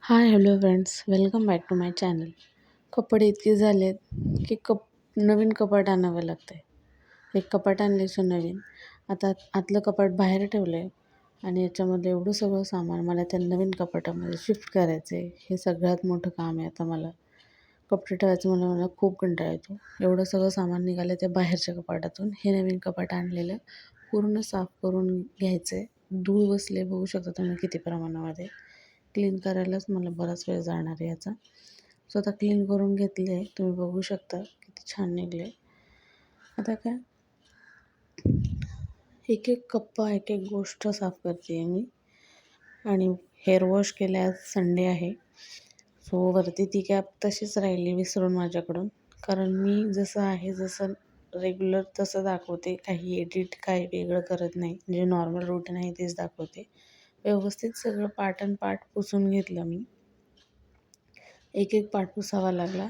High hello friends, welcome back to my channel. कपडे इतके झालेत की नवीन कपाट आणावं लागतं आहे. एक कपाट आणले नवीन. आता आतलं कपाट बाहेर ठेवलं आहे आणि याच्यामध्ये एवढं सगळं सामान मला त्या नवीन कपाटामध्ये शिफ्ट करायचं आहे. हे सगळ्यात मोठं काम आहे आता मला. कपडे ठेवायचं मला खूप कंटाळा येतो. एवढं सगळं सामान निघालं त्या बाहेरच्या कपाटातून. हे नवीन कपाट आणलेलं पूर्ण साफ करून घ्यायचं आहे. धूळ बसले बघू शकता तुम्ही किती प्रमाणामध्ये. क्लीन करायलाच मला बराच वेळ जाणार आहे याचा. सो आता क्लीन करून घेतले आहे. तुम्ही बघू शकता किती छान निघले. आता काय एक एक कप्पा एक एक गोष्ट साफ करते मी. आणि हेअर वॉश केले, आज संडे आहे. सो वरती ती कॅप तशीच राहिली विसरून माझ्याकडून. कारण मी जसं आहे जसं रेग्युलर तसं दाखवते. काही एडिट काही वेगळं करत नाही. जे नॉर्मल रूटीन आहे तेच दाखवते. व्यवस्थित सगळं पार्ट अँड पार्ट पुसून घेतलं मी. एक एक पार्ट पुसावा लागला.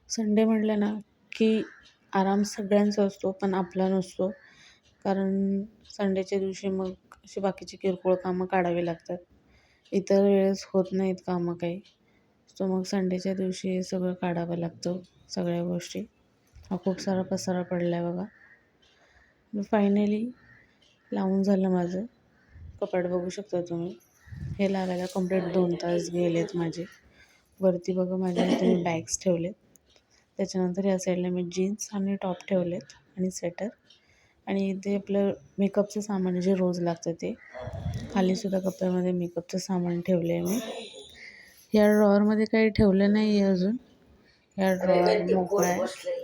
संडे म्हटलं ना की आराम सगळ्यांचा असतो पण आपला नसतो. कारण संडेच्या दिवशी मग अशी बाकीची किरकोळ कामं काढावी लागतात. इतर वेळेस होत नाहीत कामं काही. सो मग संडेच्या दिवशी हे सगळं काढावं लागतं सगळ्या गोष्टी. हा खूप सारा पसारा पडला आहे बघा. फायनली लावून झालं माझं कपाट. बघू शकता तुम्ही. हे लावायला कंप्लीट 2 तास गेलेत माझे. वरती बघा माझ्या इथे मी बॅग्स ठेवलेत. त्याच्यानंतर या साईडला मी जीन्स आणि टॉप ठेवलेत आणि स्वेटर. आणि इथे आपलं मेकअपचं सामान जे रोज लागतं ते. खालीसुद्धा कप्प्यामध्ये मेकअपचं सामान ठेवलं आहे मी. या ड्रॉवरमध्ये काही ठेवलं नाही आहे अजून. या ड्रॉवर मोकळा आहे.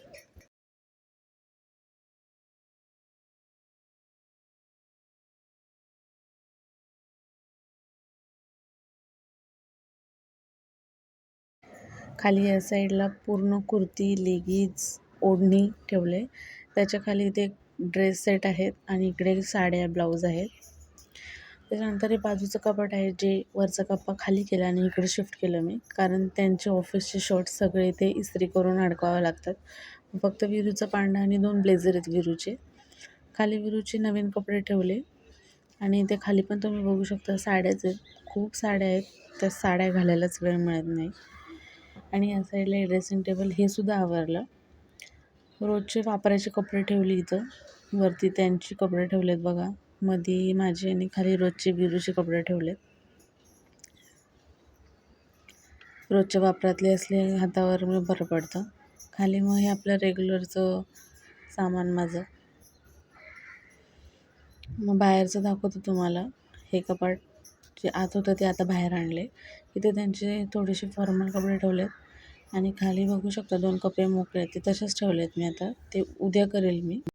खाली या साईडला पूर्ण कुर्ती, लेगिन्स, ओढणी ठेवले. त्याच्या खाली इथे ड्रेस सेट आहेत आणि इकडे साड्या, ब्लाऊज आहेत. त्याच्यानंतर हे बाजूचं कपाट आहे जे वरचा कप्पा खाली केला आणि इकडे शिफ्ट केलं मी. कारण त्यांचे ऑफिसचे शर्ट्स सगळे इथे इस्त्री करून अडकवावे लागतात. फक्त विरूचा पांडा आणि 2 ब्लेझर आहेत विरूचे. खाली विरूचे नवीन कपडे ठेवले. आणि इथे खाली पण तुम्ही बघू शकता साड्याच आहेत. खूप साड्या आहेत. त्या साड्या घालायलाच वेळ मिळत नाही. आणि या साईडला ड्रेसिंग टेबल हे सुद्धा आवरलं. रोजचे वापरायचे कपडे ठेवले इथं. वरती त्यांची कपडे ठेवलेत बघा. मध्ये माझे आणि खाली रोजचे विरूचे कपडे ठेवलेत. रोजच्या वापरातले असले हातावर मग बरं पडतं. खाली मग हे आपलं रेग्युलरचं सामान माझं. मग बाहेरचं दाखवतो तुम्हाला. हे कपाट जे आत होतं ते आता बाहेर आणले. इथे त्यांचे थोडेसे फॉर्मल कपडे ठेवलेत आणि खाली बघू शकता 2 कपडे मोकळे आहेत. ते तसेच ठेवले आहेत मी आता. ते उद्या करेल मी.